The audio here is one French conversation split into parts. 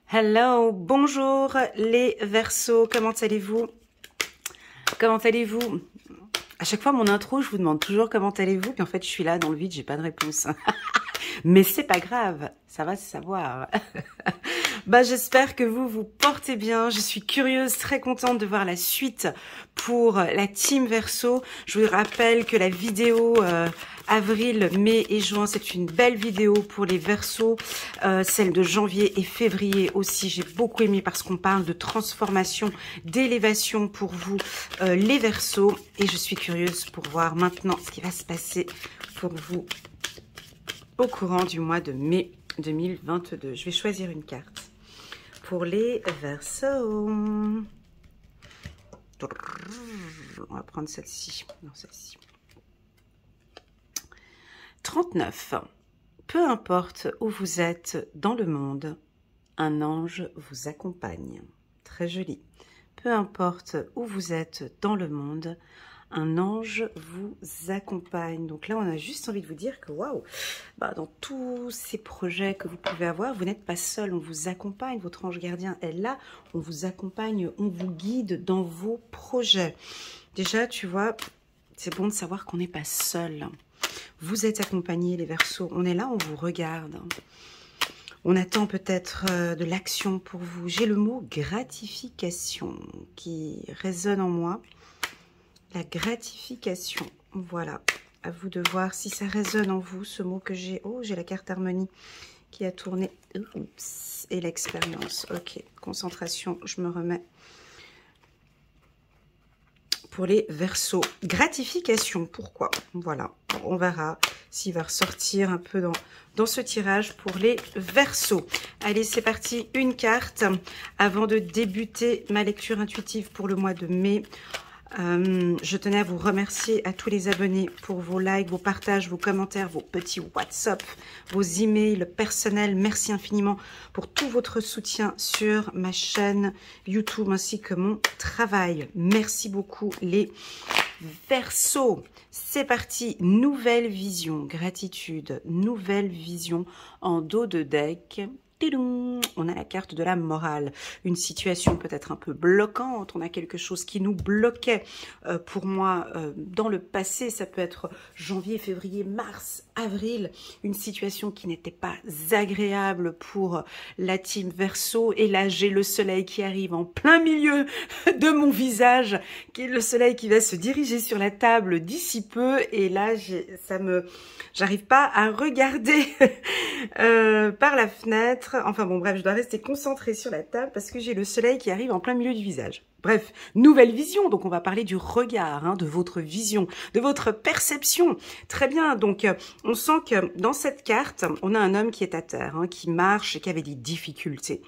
Hello, bonjour les Verseaux, comment allez-vous? Comment allez-vous? À chaque fois mon intro, je vous demande toujours comment allez-vous, puis en fait je suis là dans le vide, j'ai pas de réponse. Mais c'est pas grave, ça va se savoir. Bah, j'espère que vous vous portez bien. Je suis curieuse, très contente de voir la suite pour la team Verseau. Je vous rappelle que la vidéo avril, mai et juin, c'est une belle vidéo pour les Verseaux. Celle de janvier et février aussi, j'ai beaucoup aimé parce qu'on parle de transformation, d'élévation pour vous, les Verseaux. Et je suis curieuse pour voir maintenant ce qui va se passer pour vous au courant du mois de mai 2022. Je vais choisir une carte pour les Verseaux. On va prendre celle-ci. Non, celle-ci. 39. Peu importe où vous êtes dans le monde, un ange vous accompagne. Très joli. Peu importe où vous êtes dans le monde, un ange vous accompagne. Donc là, on a juste envie de vous dire que waouh, bah, dans tous ces projets que vous pouvez avoir, vous n'êtes pas seul, on vous accompagne, votre ange gardien est là, on vous accompagne, on vous guide dans vos projets. Déjà, tu vois, c'est bon de savoir qu'on n'est pas seul. Vous êtes accompagnés, les Verseaux, on est là, on vous regarde. On attend peut-être de l'action pour vous. J'ai le mot gratification qui résonne en moi. La gratification, voilà, à vous de voir si ça résonne en vous, ce mot que j'ai. Oh, j'ai la carte harmonie qui a tourné. Oups, et l'expérience, ok, concentration, je me remets. Pour les Verseaux, gratification, pourquoi? Voilà, on verra s'il va ressortir un peu dans ce tirage pour les Verseaux. Allez, c'est parti, une carte avant de débuter ma lecture intuitive pour le mois de mai. Je tenais à vous remercier à tous les abonnés pour vos likes, vos partages, vos commentaires, vos petits WhatsApp, vos emails personnels. Merci infiniment pour tout votre soutien sur ma chaîne YouTube ainsi que mon travail. Merci beaucoup les Verseaux. C'est parti, nouvelle vision, gratitude, nouvelle vision en dos de deck. On a la carte de la morale, une situation peut-être un peu bloquante, on a quelque chose qui nous bloquait pour moi dans le passé, ça peut être janvier, février, mars, avril, une situation qui n'était pas agréable pour la team Verseau, et là j'ai le soleil qui arrive en plein milieu de mon visage, qui est le soleil qui va se diriger sur la table d'ici peu, et là j'arrive pas à regarder par la fenêtre. Enfin bon, bref, je dois rester concentrée sur la table parce que j'ai le soleil qui arrive en plein milieu du visage. Bref, nouvelle vision. Donc, on va parler du regard, hein, de votre vision, de votre perception. Très bien. Donc, on sent que dans cette carte, on a un homme qui est à terre, hein, qui marche et qui avait des difficultés.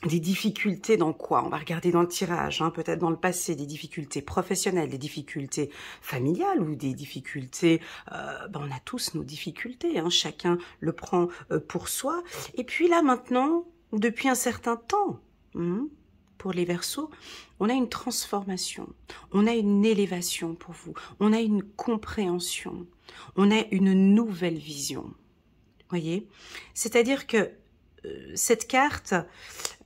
Des difficultés dans quoi? On va regarder dans le tirage, hein, peut-être dans le passé, des difficultés professionnelles, des difficultés familiales ou des difficultés... on a tous nos difficultés, hein, chacun le prend pour soi. Et puis là maintenant, depuis un certain temps, pour les Verseaux, on a une transformation, on a une élévation pour vous, on a une compréhension, on a une nouvelle vision. Voyez? C'est-à-dire que cette carte...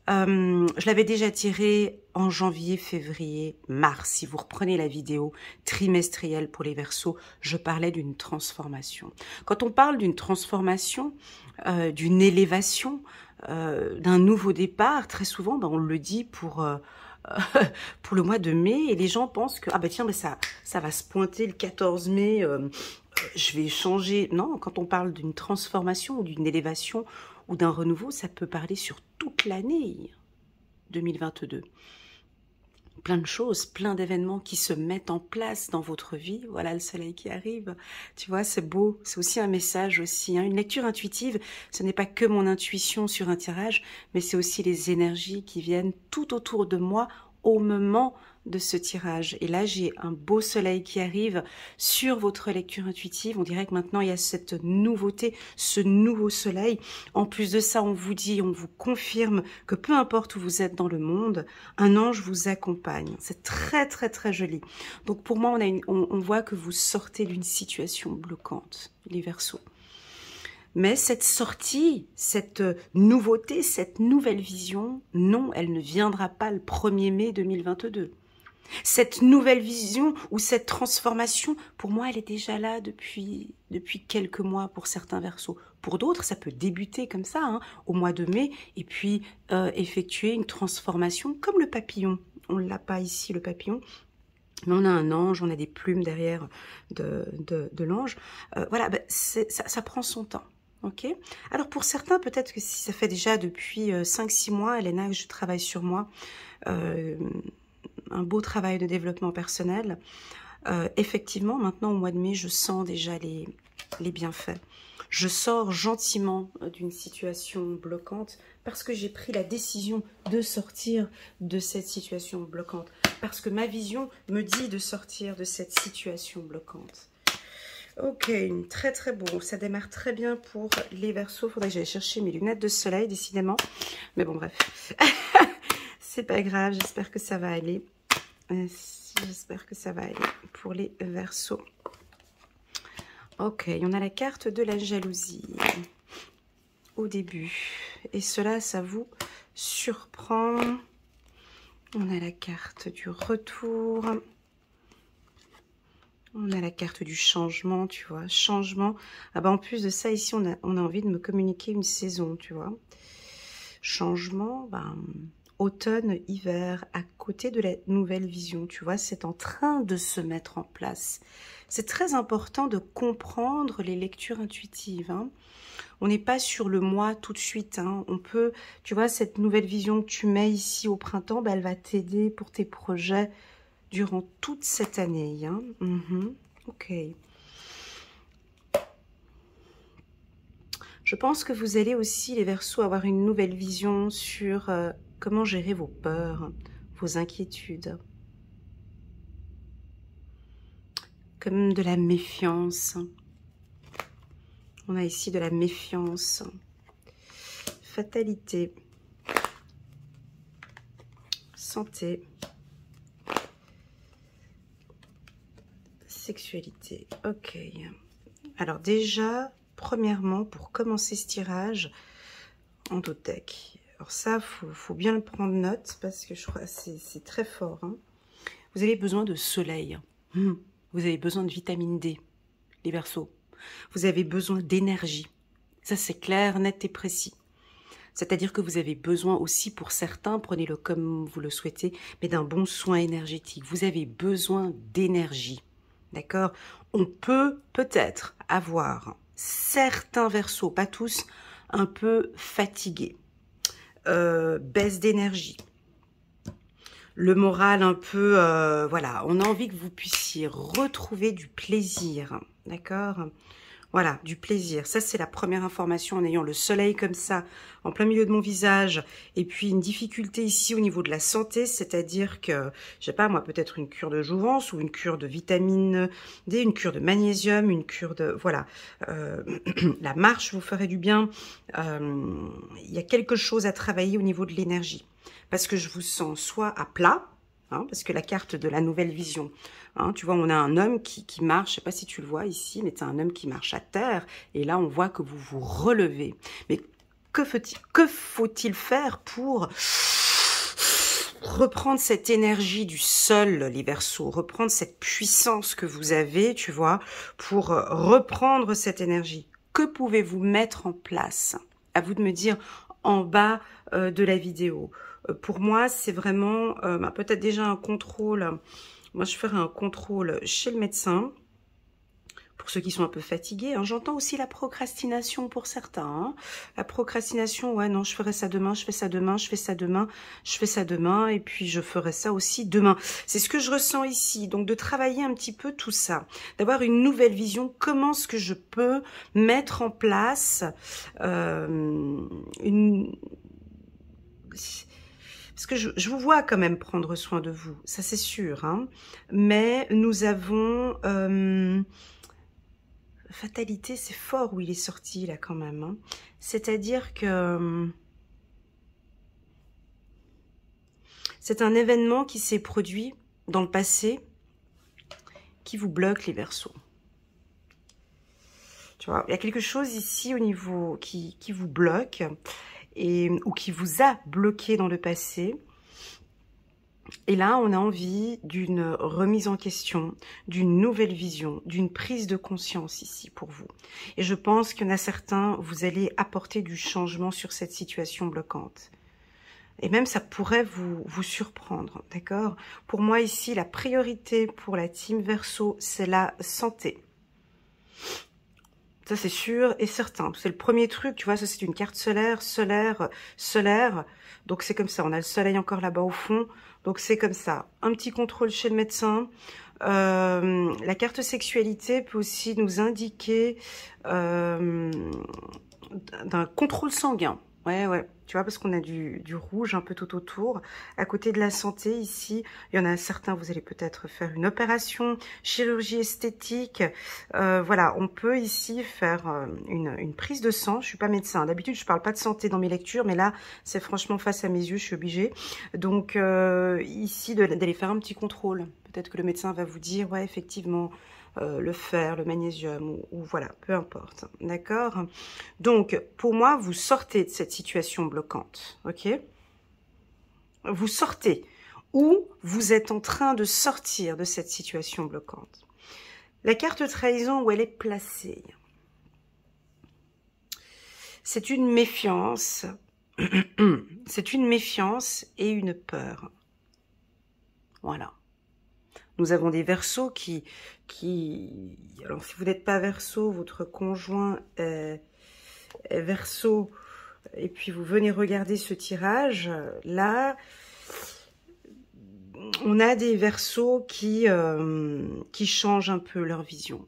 je l'avais déjà tiré en janvier, février, mars. Si vous reprenez la vidéo trimestrielle pour les Verseaux, je parlais d'une transformation. Quand on parle d'une transformation, d'une élévation, d'un nouveau départ, très souvent, on le dit pour le mois de mai, et les gens pensent que tiens, ça va se pointer le 14 mai, je vais changer. Non, quand on parle d'une transformation ou d'une élévation ou d'un renouveau, ça peut parler sur toute l'année 2022. Plein de choses, plein d'événements qui se mettent en place dans votre vie. Voilà le soleil qui arrive. Tu vois, c'est beau. C'est aussi un message aussi, hein. Une lecture intuitive, ce n'est pas que mon intuition sur un tirage, mais c'est aussi les énergies qui viennent tout autour de moi au moment de ce tirage. Et là, j'ai un beau soleil qui arrive sur votre lecture intuitive. On dirait que maintenant, il y a cette nouveauté, ce nouveau soleil. En plus de ça, on vous dit, on vous confirme que peu importe où vous êtes dans le monde, un ange vous accompagne. C'est très, très, très joli. Donc, pour moi, on voit que vous sortez d'une situation bloquante, les Verseaux. Mais cette sortie, cette nouveauté, cette nouvelle vision, non, elle ne viendra pas le 1er mai 2022. Cette nouvelle vision ou cette transformation, pour moi, elle est déjà là depuis quelques mois pour certains Verseaux. Pour d'autres, ça peut débuter comme ça, hein, au mois de mai, et puis effectuer une transformation comme le papillon. On ne l'a pas ici, le papillon, mais on a un ange, on a des plumes derrière de l'ange. Voilà, ben, ça prend son temps. Ok. Alors pour certains, peut-être que si ça fait déjà depuis 5-6 mois, Elena, que je travaille sur moi, un beau travail de développement personnel, effectivement, maintenant au mois de mai, je sens déjà les bienfaits. Je sors gentiment d'une situation bloquante parce que j'ai pris la décision de sortir de cette situation bloquante. Parce que ma vision me dit de sortir de cette situation bloquante. Ok, très très beau. Ça démarre très bien pour les Verseaux. Faudrait que j'aille chercher mes lunettes de soleil, décidément. Mais bon, bref. C'est pas grave, j'espère que ça va aller. J'espère que ça va aller pour les Verseaux. Ok, on a la carte de la jalousie au début. Et cela, ça vous surprend. On a la carte du retour. On a la carte du changement, tu vois. Changement. Ah bah en plus de ça, ici, on a envie de me communiquer une saison, tu vois. Changement, ben, automne, hiver, à côté de la nouvelle vision, tu vois. C'est en train de se mettre en place. C'est très important de comprendre les lectures intuitives, hein. On n'est pas sur le mois tout de suite, hein. On peut, tu vois, cette nouvelle vision que tu mets ici au printemps, ben, elle va t'aider pour tes projets durant toute cette année, hein. Ok. Je pense que vous allez aussi, les Verseaux, avoir une nouvelle vision sur comment gérer vos peurs, vos inquiétudes. Comme de la méfiance. On a ici de la méfiance. Fatalité. Santé. Sexualité. Ok. Alors déjà, premièrement, pour commencer ce tirage, Endotech. Alors ça, faut bien le prendre note parce que je crois que c'est très fort, hein. Vous avez besoin de soleil. Vous avez besoin de vitamine D, les Verseaux. Vous avez besoin d'énergie. Ça, c'est clair, net et précis. C'est-à-dire que vous avez besoin aussi, pour certains, prenez-le comme vous le souhaitez, mais d'un bon soin énergétique. Vous avez besoin d'énergie. D'accord? On peut peut-être avoir certains Verseaux, pas tous, un peu fatigués. Baisse d'énergie. Le moral un peu, voilà, on a envie que vous puissiez retrouver du plaisir. D'accord? Voilà, du plaisir. Ça, c'est la première information en ayant le soleil comme ça, en plein milieu de mon visage. Et puis, une difficulté ici au niveau de la santé, c'est-à-dire que, je sais pas, moi, peut-être une cure de jouvence ou une cure de vitamine D, une cure de magnésium, une cure de... Voilà. La marche vous ferait du bien. Il y a quelque chose à travailler au niveau de l'énergie. Parce que je vous sens soit à plat, hein, parce que la carte de la nouvelle vision, hein, tu vois, on a un homme qui marche, je sais pas si tu le vois ici, mais c'est un homme qui marche à terre, et là on voit que vous vous relevez. Mais que faut-il faire pour reprendre cette énergie du sol, les Verseaux, reprendre cette puissance que vous avez, tu vois, pour reprendre cette énergie? Que pouvez-vous mettre en place? À vous de me dire en bas de la vidéo. Pour moi, c'est vraiment peut-être déjà un contrôle. Moi, je ferai un contrôle chez le médecin. Pour ceux qui sont un peu fatigués, hein. J'entends aussi la procrastination pour certains, hein. La procrastination, ouais, non, je ferai ça demain, je fais ça demain, je fais ça demain, je fais ça demain, et puis je ferai ça aussi demain. C'est ce que je ressens ici. Donc, de travailler un petit peu tout ça, d'avoir une nouvelle vision. Comment est-ce que je peux mettre en place une... Parce que je vous vois quand même prendre soin de vous, ça c'est sûr, hein. Mais nous avons... fatalité, c'est fort où il est sorti là quand même, hein. C'est-à-dire que c'est un événement qui s'est produit dans le passé qui vous bloque, les Verseaux. Tu vois, il y a quelque chose ici au niveau qui vous bloque ou qui vous a bloqué dans le passé. Et là, on a envie d'une remise en question, d'une nouvelle vision, d'une prise de conscience ici pour vous. Et je pense qu'il y en a certains, vous allez apporter du changement sur cette situation bloquante. Et même, ça pourrait vous surprendre, d'accord? Pour moi, ici, la priorité pour la team Verseau, c'est la santé. Ça, c'est sûr et certain. C'est le premier truc, tu vois, ça, c'est une carte solaire, solaire. Donc, c'est comme ça. On a le soleil encore là-bas au fond. Donc, c'est comme ça. Un petit contrôle chez le médecin. La carte sexualité peut aussi nous indiquer d'un contrôle sanguin. Ouais. Tu vois, parce qu'on a du rouge un peu tout autour. À côté de la santé, ici, il y en a certains, vous allez peut-être faire une opération, chirurgie esthétique. Voilà, on peut ici faire une prise de sang. Je suis pas médecin. D'habitude, je parle pas de santé dans mes lectures, mais là, c'est franchement face à mes yeux, je suis obligée. Donc, ici, d'aller faire un petit contrôle. Peut-être que le médecin va vous dire, ouais, effectivement, le fer, le magnésium, ou voilà, peu importe, d'accord? Donc, pour moi, vous sortez de cette situation bloquante, ok? Vous sortez, ou vous êtes en train de sortir de cette situation bloquante. La carte trahison, où elle est placée, c'est une méfiance, c'est une méfiance et une peur. Voilà. Nous avons des Verseaux alors si vous n'êtes pas Verseau, votre conjoint est Verseau, et puis vous venez regarder ce tirage, là, on a des Verseaux qui changent un peu leur vision.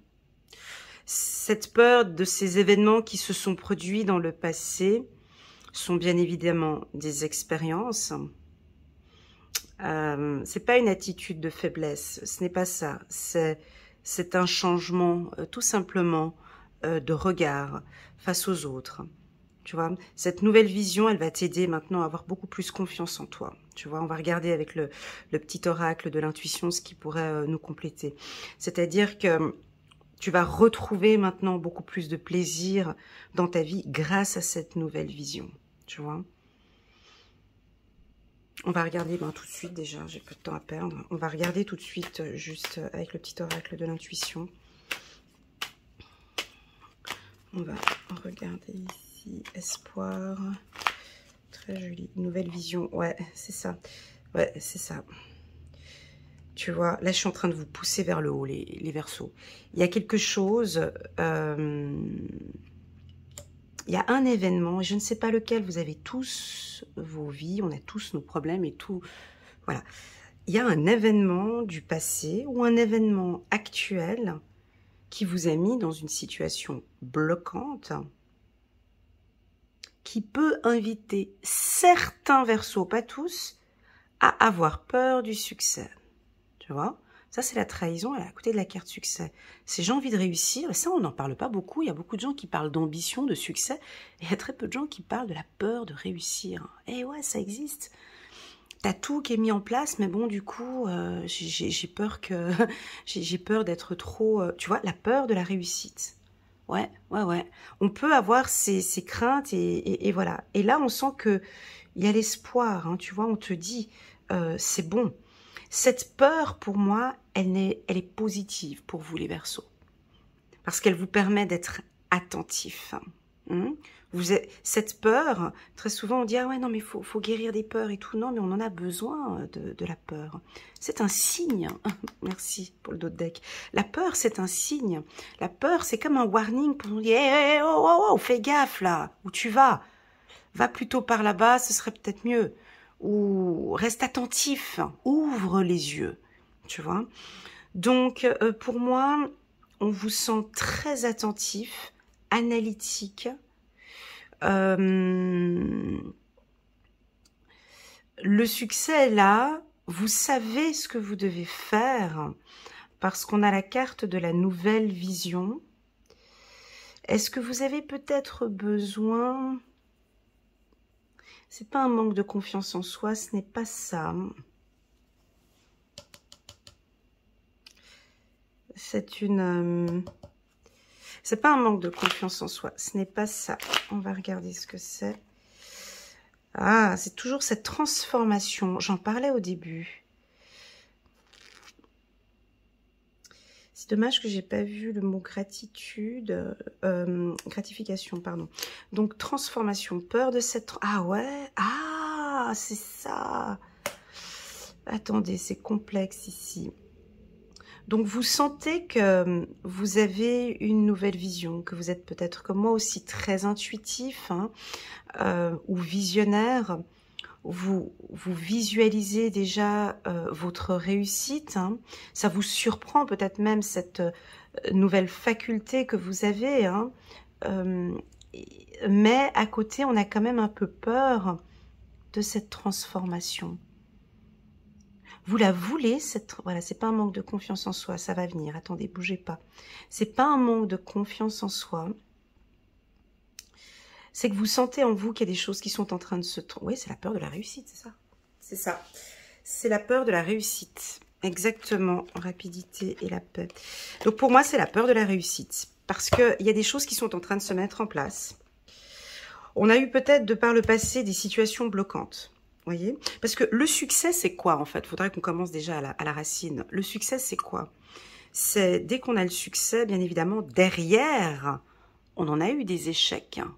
Cette peur de ces événements qui se sont produits dans le passé sont bien évidemment des expériences. C'est pas une attitude de faiblesse, ce n'est pas ça. C'est un changement tout simplement de regard face aux autres. Tu vois, cette nouvelle vision, elle va t'aider maintenant à avoir beaucoup plus confiance en toi. Tu vois, on va regarder avec le petit oracle de l'intuition ce qui pourrait nous compléter. C'est-à-dire que tu vas retrouver maintenant beaucoup plus de plaisir dans ta vie grâce à cette nouvelle vision. Tu vois. On va regarder tout de suite déjà, j'ai peu de temps à perdre. On va regarder tout de suite juste avec le petit oracle de l'intuition. On va regarder ici, espoir. Très joli, nouvelle vision. Ouais, c'est ça. Ouais, c'est ça. Tu vois, là je suis en train de vous pousser vers le haut, les Verseaux. Il y a quelque chose... il y a un événement, je ne sais pas lequel, vous avez tous vos vies, on a tous nos problèmes et tout. Voilà. Il y a un événement du passé ou un événement actuel qui vous a mis dans une situation bloquante qui peut inviter certains Verseaux, pas tous, à avoir peur du succès. Tu vois ? Ça, c'est la trahison, elle est à côté de la carte succès. C'est j'ai envie de réussir, et ça, on n'en parle pas beaucoup. Il y a beaucoup de gens qui parlent d'ambition, de succès, et il y a très peu de gens qui parlent de la peur de réussir. Eh ouais, ça existe. T'as tout qui est mis en place, mais bon, du coup, j'ai peur que j'ai peur d'être trop... tu vois, la peur de la réussite. Ouais. On peut avoir ces craintes, et voilà. Et là, on sent que il y a l'espoir, hein, tu vois, on te dit, c'est bon. Cette peur, pour moi, elle est positive pour vous, les Verseaux. Parce qu'elle vous permet d'être attentif. Cette peur, très souvent, on dit « Ah ouais, non, mais faut guérir des peurs et tout. » Non, mais on en a besoin de la peur. C'est un signe. Merci pour le dos de deck. La peur, c'est un signe. La peur, c'est comme un warning pour nous dire « Hey, oh, fais gaffe, là, où tu vas. Va plutôt par là-bas, ce serait peut-être mieux. » Ou reste attentif, ouvre les yeux, tu vois. Donc, pour moi, on vous sent très attentif, analytique. Le succès est là, vous savez ce que vous devez faire, parce qu'on a la carte de la nouvelle vision. Est-ce que vous avez peut-être besoin... C'est pas un manque de confiance en soi, ce n'est pas ça. C'est une... C'est pas un manque de confiance en soi. Ce n'est pas ça. On va regarder ce que c'est. Ah, c'est toujours cette transformation. J'en parlais au début. C'est dommage que j'ai pas vu le mot gratitude, gratification, pardon. Donc, transformation, peur de cette... Ah ouais, ah, c'est ça. Attendez, c'est complexe ici. Donc, vous sentez que vous avez une nouvelle vision, que vous êtes peut-être comme moi aussi très intuitif hein, ou visionnaire. Vous visualisez déjà votre réussite. Hein. Ça vous surprend peut-être même cette nouvelle faculté que vous avez. Hein. Mais à côté, on a quand même un peu peur de cette transformation. Vous la voulez, cette... Voilà, c'est pas un manque de confiance en soi, ça va venir. Attendez, bougez pas. C'est pas un manque de confiance en soi. C'est que vous sentez en vous qu'il y a des choses qui sont en train de se... Oui, c'est la peur de la réussite, c'est ça. C'est ça. C'est la peur de la réussite. Exactement, rapidité et la paix. Donc pour moi, c'est la peur de la réussite. Parce qu'il y a des choses qui sont en train de se mettre en place. On a eu peut-être de par le passé des situations bloquantes. Voyez, parce que le succès, c'est quoi en fait? Il faudrait qu'on commence déjà à la racine. Le succès, c'est quoi? C'est dès qu'on a le succès, bien évidemment, derrière, on en a eu des échecs hein,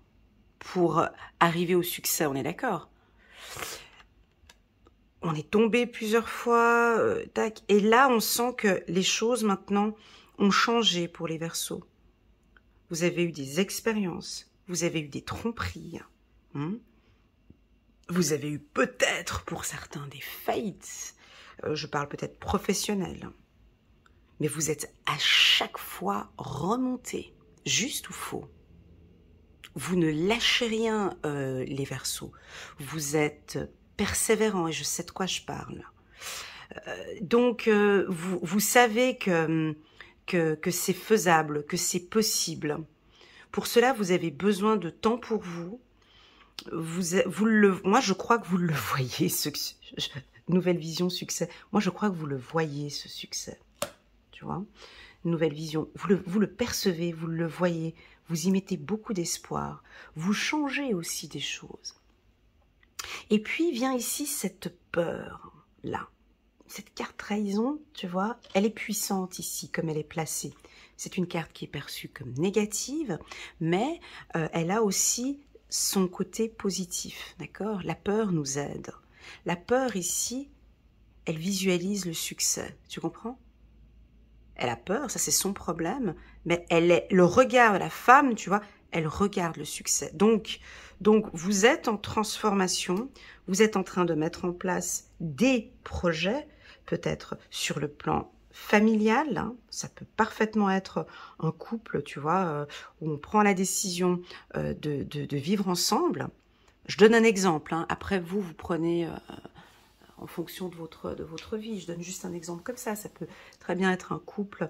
pour arriver au succès, on est d'accord? On est tombé plusieurs fois, tac, et là, on sent que les choses maintenant ont changé pour les Verseaux. Vous avez eu des expériences, vous avez eu des tromperies, hein. Vous avez eu peut-être, pour certains, des faillites. Je parle peut-être professionnelles. Mais vous êtes à chaque fois remonté, juste ou faux. Vous ne lâchez rien, les Verseaux. Vous êtes persévérants, et je sais de quoi je parle. Donc, vous savez que c'est faisable, que c'est possible. Pour cela, vous avez besoin de temps pour vous. Moi, je crois que vous le voyez, nouvelle vision, succès. Moi, je crois que vous le voyez, ce succès. Tu vois, nouvelle vision. Vous le percevez, vous le voyez. Vous y mettez beaucoup d'espoir. Vous changez aussi des choses. Et puis, vient ici cette peur-là. Cette carte trahison, tu vois, elle est puissante ici, comme elle est placée. C'est une carte qui est perçue comme négative, mais elle a aussi son côté positif, d'accord? La peur nous aide. La peur ici, elle visualise le succès, tu comprends? Elle a peur, ça c'est son problème, mais le regard de la femme, tu vois, elle regarde le succès. Donc vous êtes en transformation, vous êtes en train de mettre en place des projets, peut-être sur le plan familial, hein, ça peut parfaitement être un couple, tu vois, où on prend la décision de vivre ensemble. Je donne un exemple, hein, après vous prenez en fonction de votre vie. Je donne juste un exemple comme ça. Ça peut très bien être un couple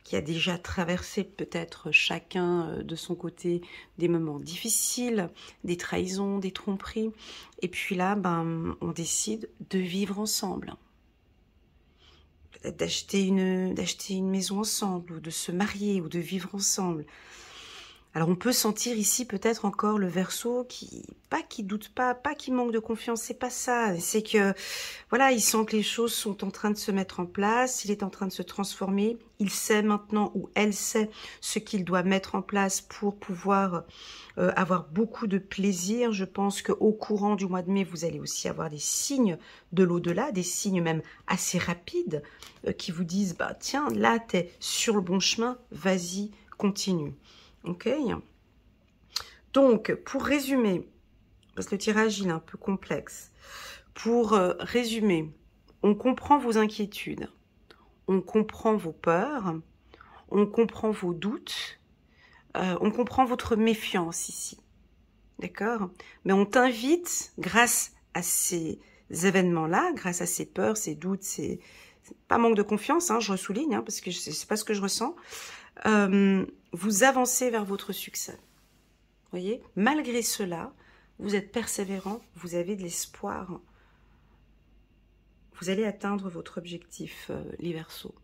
qui a déjà traversé peut-être chacun de son côté des moments difficiles, des trahisons, des tromperies. Et puis là, ben, on décide de vivre ensemble. Peut-être d'acheter une maison ensemble, ou de se marier, ou de vivre ensemble. Alors on peut sentir ici peut-être encore le Verseau qui doute pas qui manque de confiance, c'est pas ça. C'est que voilà, il sent que les choses sont en train de se mettre en place, il est en train de se transformer. Il sait maintenant, ou elle sait, ce qu'il doit mettre en place pour pouvoir avoir beaucoup de plaisir. Je pense qu'au courant du mois de mai, vous allez aussi avoir des signes de l'au-delà, des signes même assez rapides qui vous disent, bah tiens, là t'es sur le bon chemin, vas-y, continue. Ok, donc pour résumer, parce que le tirage il est un peu complexe, pour résumer, on comprend vos inquiétudes, on comprend vos peurs, on comprend vos doutes, on comprend votre méfiance ici, d'accord? Mais on t'invite, grâce à ces événements-là, grâce à ces peurs, ces doutes, c'est pas manque de confiance, hein, je ressouligne, hein, parce que c'est pas ce que je ressens, vous avancez vers votre succès. Voyez, malgré cela, vous êtes persévérant, vous avez de l'espoir. Vous allez atteindre votre objectif, les Verseaux.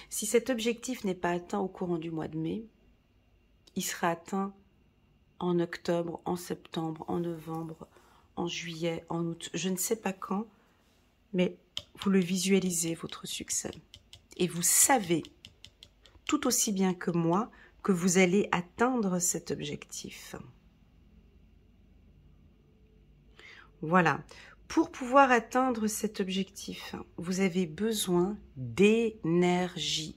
Si cet objectif n'est pas atteint au courant du mois de mai, il sera atteint en octobre, en septembre, en novembre, en juillet, en août. Je ne sais pas quand, mais vous le visualisez, votre succès. Et vous savez, tout aussi bien que moi, que vous allez atteindre cet objectif. Voilà. Pour pouvoir atteindre cet objectif, vous avez besoin d'énergie.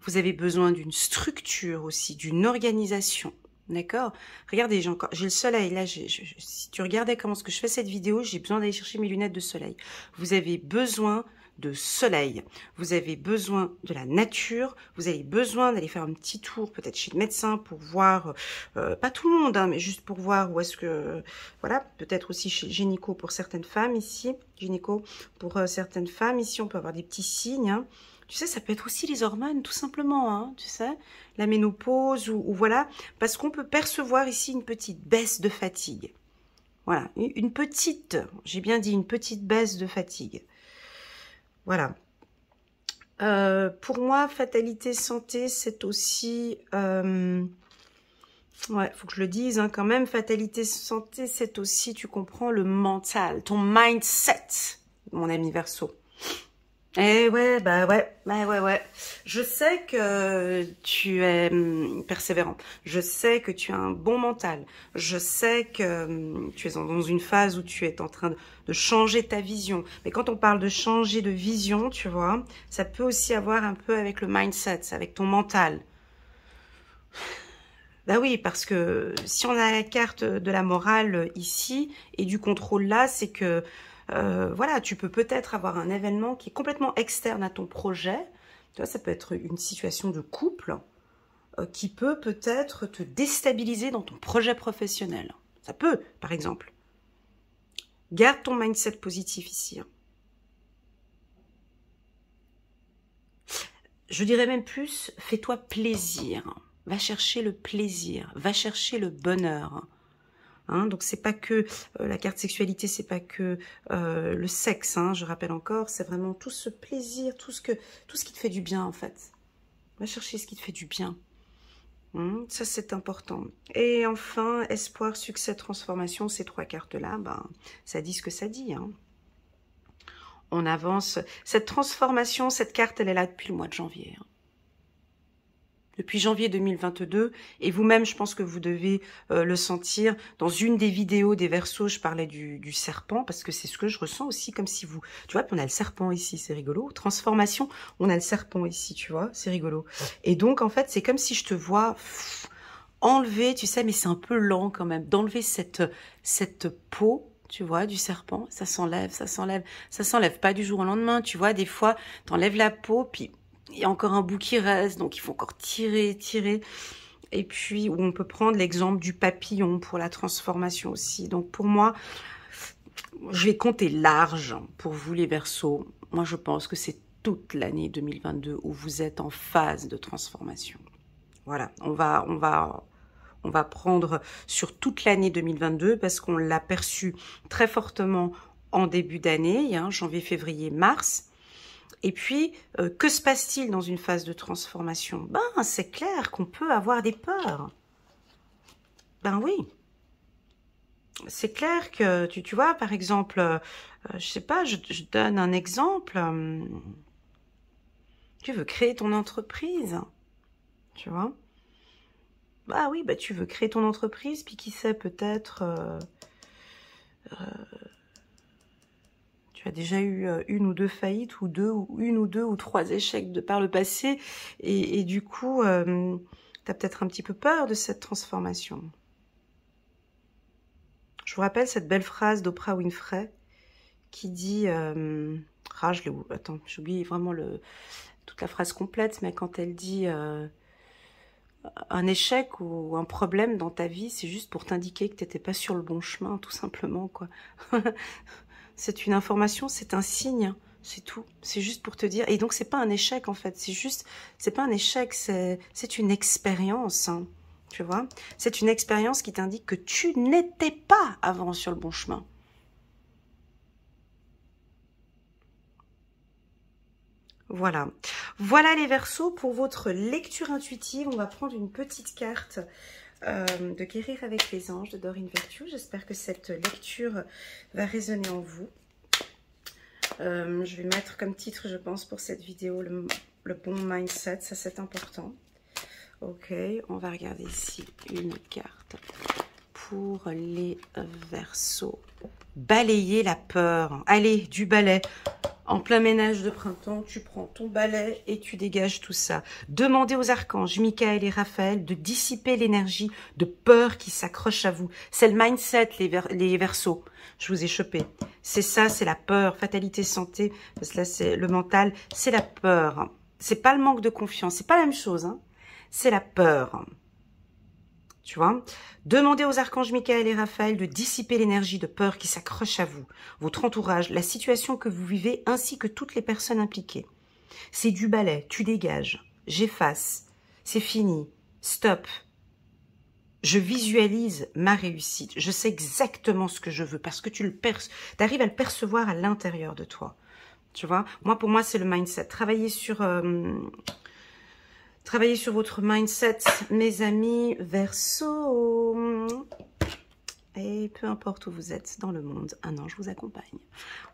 Vous avez besoin d'une structure aussi, d'une organisation. D'accord? Regardez, j'ai le soleil. Là, si tu regardais comment est-ce que je fais cette vidéo, j'ai besoin d'aller chercher mes lunettes de soleil. Vous avez besoin de soleil. Vous avez besoin de la nature. Vous avez besoin d'aller faire un petit tour, peut-être chez le médecin, pour voir, pas tout le monde, hein, mais juste pour voir où est-ce que... Voilà, peut-être aussi chez le gynéco pour certaines femmes ici. Gynéco pour certaines femmes ici, on peut avoir des petits signes, hein. Tu sais, ça peut être aussi les hormones, tout simplement, hein, tu sais, la ménopause, ou voilà, parce qu'on peut percevoir ici une petite baisse de fatigue. Voilà, une petite, j'ai bien dit, une petite baisse de fatigue. Voilà. Pour moi, fatalité santé, c'est aussi... ouais, faut que je le dise, hein, quand même, fatalité santé, c'est aussi, tu comprends, le mental, ton mindset, mon ami Verseau. Eh ouais, bah ouais. Je sais que tu es persévérant. Je sais que tu as un bon mental. Je sais que tu es dans une phase où tu es en train de changer ta vision. Mais quand on parle de changer de vision, tu vois, ça peut aussi avoir un peu avec le mindset, avec ton mental. Bah oui, parce que si on a la carte de la morale ici et du contrôle là, c'est que voilà, tu peux peut-être avoir un événement qui est complètement externe à ton projet. Tu vois, ça peut être une situation de couple qui peut peut-être te déstabiliser dans ton projet professionnel. Ça peut, par exemple. Garde ton mindset positif ici. Hein. Je dirais même plus, fais-toi plaisir. Va chercher le plaisir, va chercher le bonheur. Hein, donc c'est pas que la carte sexualité, c'est pas que le sexe, hein, je rappelle encore, c'est vraiment tout ce plaisir, tout ce qui te fait du bien en fait. Va chercher ce qui te fait du bien. Ça c'est important. Et enfin, espoir, succès, transformation, ces trois cartes-là, ben, ça dit ce que ça dit. Hein. On avance. Cette transformation, cette carte, elle est là depuis le mois de janvier. Hein. Depuis janvier 2022, et vous-même, je pense que vous devez le sentir. Dans une des vidéos des Verseaux, je parlais du serpent, parce que c'est ce que je ressens aussi, comme si vous... Tu vois, on a le serpent ici, c'est rigolo. Transformation, on a le serpent ici, tu vois, c'est rigolo. Et donc, en fait, c'est comme si je te vois enlever, tu sais, mais c'est un peu lent quand même, d'enlever cette peau, tu vois, du serpent. Ça s'enlève, ça s'enlève. Ça s'enlève pas du jour au lendemain, tu vois. Des fois, t'enlèves la peau, puis... il y a encore un bout qui reste, donc il faut encore tirer. Et puis, on peut prendre l'exemple du papillon pour la transformation aussi. Donc, pour moi, je vais compter large pour vous, les Verseaux. Moi, je pense que c'est toute l'année 2022 où vous êtes en phase de transformation. Voilà, on va prendre sur toute l'année 2022 parce qu'on l'a perçu très fortement en début d'année, hein, janvier, février, mars. Et puis, que se passe-t-il dans une phase de transformation? Ben, c'est clair qu'on peut avoir des peurs. Ben oui. C'est clair que, tu vois, par exemple, je sais pas, je donne un exemple. Tu veux créer ton entreprise, tu vois? Bah oui, bah tu veux créer ton entreprise, puis qui sait, peut-être... tu as déjà eu une ou deux faillites, ou une ou deux ou trois échecs par le passé, et du coup, tu as peut-être un petit peu peur de cette transformation. Je vous rappelle cette belle phrase d'Oprah Winfrey qui dit... attends, j'oublie vraiment toute la phrase complète, mais quand elle dit... un échec ou un problème dans ta vie, c'est juste pour t'indiquer que tu n'étais pas sur le bon chemin, tout simplement, quoi. C'est une information, c'est un signe, c'est tout. C'est juste pour te dire. Et donc, c'est pas un échec, en fait. C'est pas un échec, c'est une expérience, hein, tu vois. C'est une expérience qui t'indique que tu n'étais pas avant sur le bon chemin. Voilà. Voilà les Verseaux pour votre lecture intuitive. On va prendre une petite carte de Guérir avec les anges de Doreen Virtue. J'espère que cette lecture va résonner en vous. Je vais mettre comme titre, je pense, pour cette vidéo, le bon mindset. Ça, c'est important. Ok, on va regarder ici une carte pour les Verseaux. Balayer la peur. Allez, du balai. En plein ménage de printemps, tu prends ton balai et tu dégages tout ça. Demandez aux archanges, Michael et Raphaël, de dissiper l'énergie de peur qui s'accroche à vous. C'est le mindset, les Verseaux. Je vous ai chopé. C'est ça, c'est la peur. Fatalité, santé, parce que là, c'est le mental, c'est la peur. C'est pas le manque de confiance, c'est pas la même chose, hein. C'est la peur. Tu vois, demandez aux archanges Michael et Raphaël de dissiper l'énergie de peur qui s'accroche à vous, votre entourage, la situation que vous vivez, ainsi que toutes les personnes impliquées. C'est du balai, tu dégages, j'efface, c'est fini, stop. Je visualise ma réussite, je sais exactement ce que je veux, parce que tu arrives à le percevoir à l'intérieur de toi. Tu vois, pour moi, c'est le mindset. Travailler sur votre mindset, mes amis Verseaux. Et peu importe où vous êtes dans le monde, un ange vous accompagne.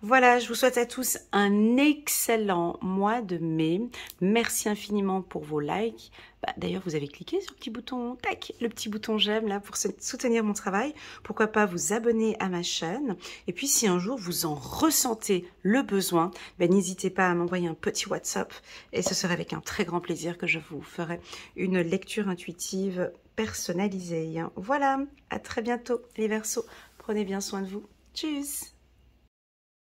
Voilà, je vous souhaite à tous un excellent mois de mai. Merci infiniment pour vos likes. D'ailleurs, vous avez cliqué sur le petit bouton, tac, le petit bouton j'aime là pour soutenir mon travail. Pourquoi pas vous abonner à ma chaîne. Et puis, si un jour vous en ressentez le besoin, n'hésitez pas à m'envoyer un petit WhatsApp. Et ce serait avec un très grand plaisir que je vous ferai une lecture intuitive personnalisée. Voilà, à très bientôt les Verseaux. Prenez bien soin de vous. Tchuss!